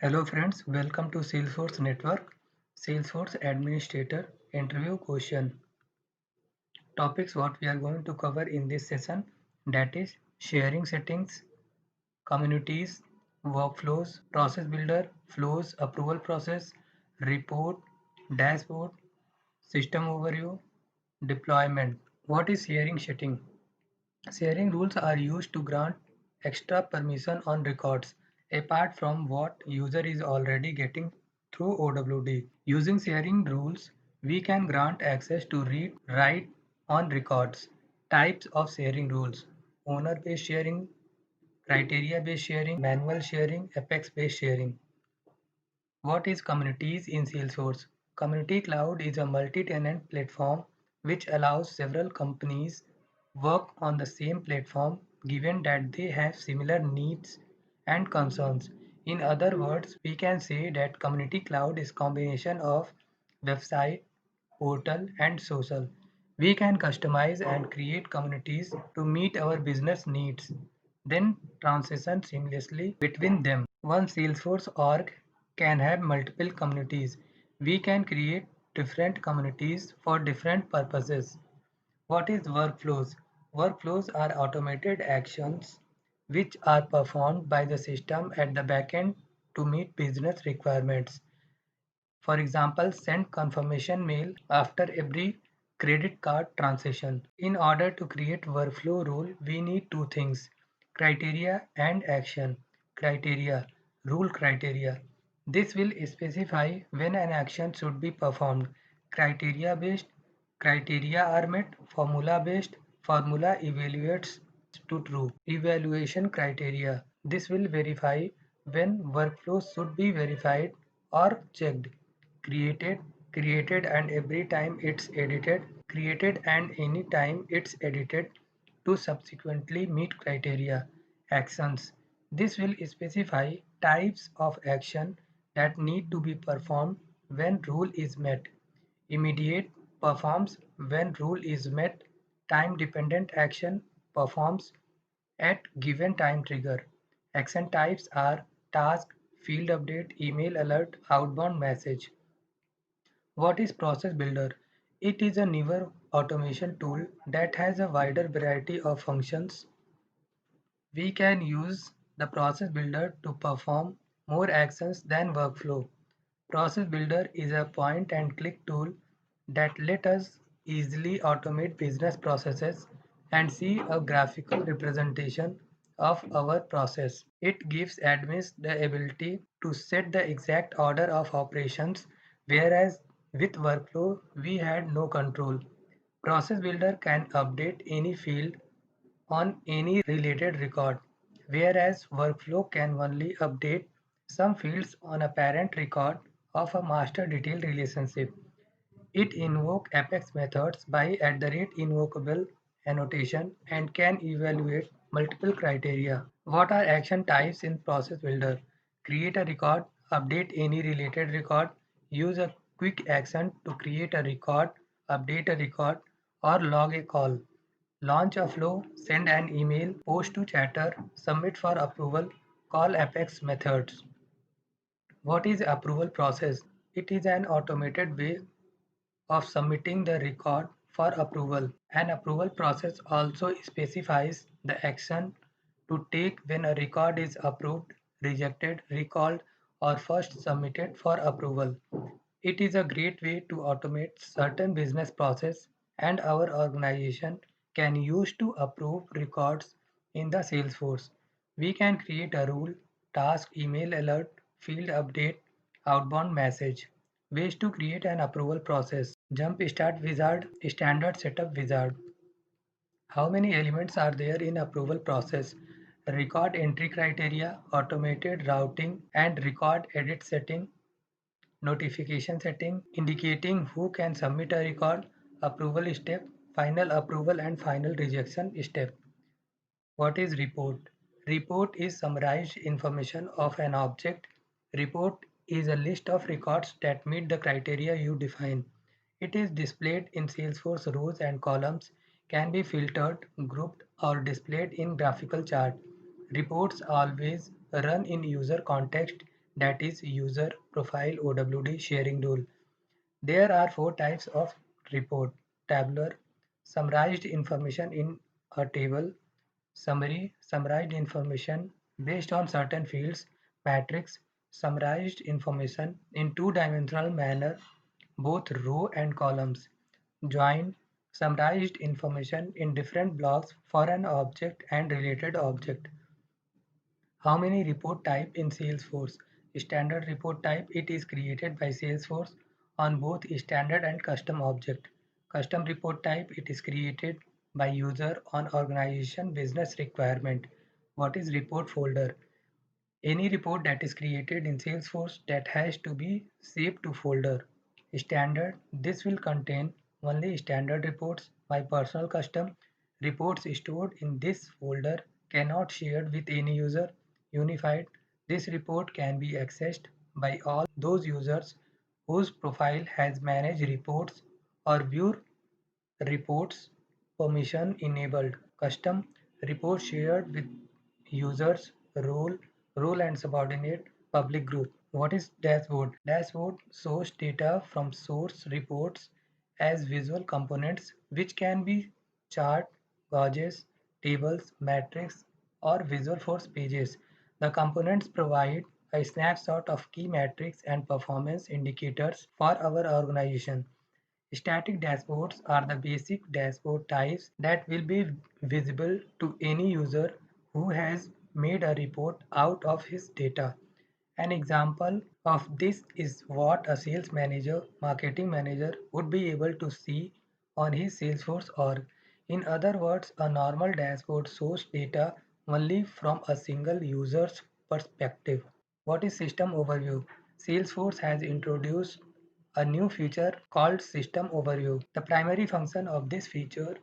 Hello friends, welcome to Salesforce Network, Salesforce Administrator Interview Question. Topics what we are going to cover in this session, that is sharing settings, communities, workflows, process builder, flows, approval process, report, dashboard, system overview, deployment. What is sharing setting? Sharing rules are used to grant extra permission on records apart from what user is already getting through OWD. Using sharing rules, we can grant access to read, write on records. Types of sharing rules: owner-based sharing, criteria-based sharing, manual sharing, Apex-based sharing. What is Communities in Salesforce? Community Cloud is a multi-tenant platform which allows several companies work on the same platform given that they have similar needs and concerns. In other words, we can say that Community Cloud is a combination of website, portal and social. We can customize and create communities to meet our business needs, then transition seamlessly between them. One Salesforce org can have multiple communities. We can create different communities for different purposes. What is workflows? Workflows are automated actions which are performed by the system at the backend to meet business requirements. For example, send confirmation mail after every credit card transaction. In order to create workflow rule, we need two things: criteria and action. Criteria, rule criteria. This will specify when an action should be performed. Criteria based, criteria are met. Formula based, formula evaluates to true. Evaluation criteria. This will verify when workflows should be verified or checked. Created, created and every time it's edited, created and any time it's edited to subsequently meet criteria. Actions. This will specify types of action that need to be performed when rule is met. Immediate performs when rule is met. Time dependent action performs at given time trigger. Action types are task, field update, email alert, outbound message. What is Process Builder? It is a newer automation tool that has a wider variety of functions. We can use the Process Builder to perform more actions than workflow. Process Builder is a point and click tool that let us easily automate business processes and see a graphical representation of our process. It gives admins the ability to set the exact order of operations, whereas with workflow we had no control. Process Builder can update any field on any related record, whereas workflow can only update some fields on a parent record of a master detail relationship. It invokes Apex methods by @invocable annotation and can evaluate multiple criteria. What are action types in Process Builder? Create a record, update any related record, use a quick action to create a record, update a record, or log a call. Launch a flow, send an email, post to chatter, submit for approval, call Apex methods. What is approval process? It is an automated way of submitting the record for approval. An approval process also specifies the action to take when a record is approved, rejected, recalled, or first submitted for approval. It is a great way to automate certain business process and our organization can use to approve records in the Salesforce. We can create a rule, task, email alert, field update, outbound message. Ways to create an approval process. Jump start wizard, standard setup wizard. How many elements are there in approval process? Record entry criteria, automated routing and record edit setting, notification setting, indicating who can submit a record, approval step, final approval and final rejection step. What is report? Report is summarized information of an object. Report is a list of records that meet the criteria you define. It is displayed in Salesforce rows and columns, can be filtered, grouped, or displayed in graphical chart. Reports always run in user context, that is user profile OWD sharing rule. There are four types of report: tabular, summarized information in a table; summary, summarized information based on certain fields; matrix, summarized information in two-dimensional manner, both row and columns; join, summarized information in different blocks for an object and related object. How many report type in Salesforce? Standard report type, it is created by Salesforce on both standard and custom object. Custom report type, it is created by user on organization business requirement. What is report folder? Any report that is created in Salesforce that has to be saved to folder. Standard, this will contain only standard reports. My personal custom reports stored in this folder cannot shared with any user. Unified, this report can be accessed by all those users whose profile has managed reports or view reports permission enabled. Custom reports shared with users, role and subordinate, public group. What is dashboard? Dashboard shows data from source reports as visual components which can be chart, gauges, tables, matrix, or visual force pages. The components provide a snapshot of key metrics and performance indicators for our organization. Static dashboards are the basic dashboard types that will be visible to any user who has made a report out of his data. An example of this is what a sales manager, marketing manager would be able to see on his Salesforce org. In other words, a normal dashboard shows data only from a single user's perspective. What is system overview? Salesforce has introduced a new feature called System Overview. The primary function of this feature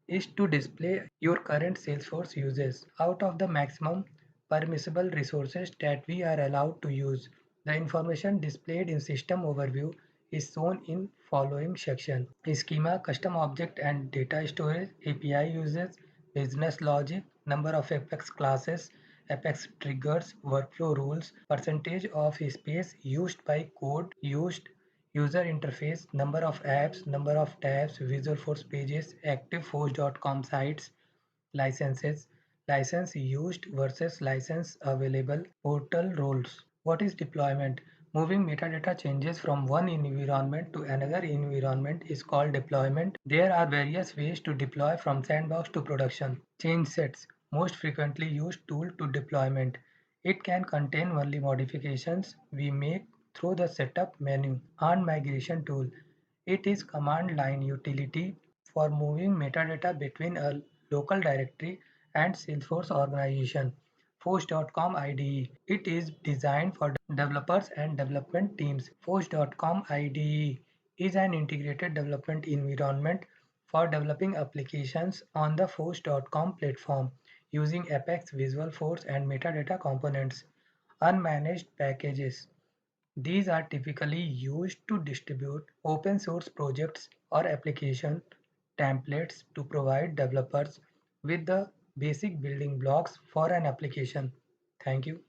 is to display your current Salesforce uses out of the maximum permissible resources that we are allowed to use. The information displayed in System Overview is shown in following section: schema, custom object and data storage, API uses, business logic, number of Apex classes, Apex triggers, workflow rules, percentage of space used by code used, user interface, number of apps, number of tabs, Visual Force pages, active force.com sites, licenses, license used versus license available, portal roles. What is deployment? Moving metadata changes from one environment to another environment is called deployment. There are various ways to deploy from sandbox to production. Change sets, most frequently used tool to deployment. It can contain only modifications we make through the setup menu. And migration tool. It is command line utility for moving metadata between a local directory and Salesforce organization. Force.com IDE. It is designed for developers and development teams. Force.com IDE is an integrated development environment for developing applications on the Force.com platform using Apex, Visual Force, and metadata components. Unmanaged packages. These are typically used to distribute open source projects or application templates to provide developers with the basic building blocks for an application. Thank you.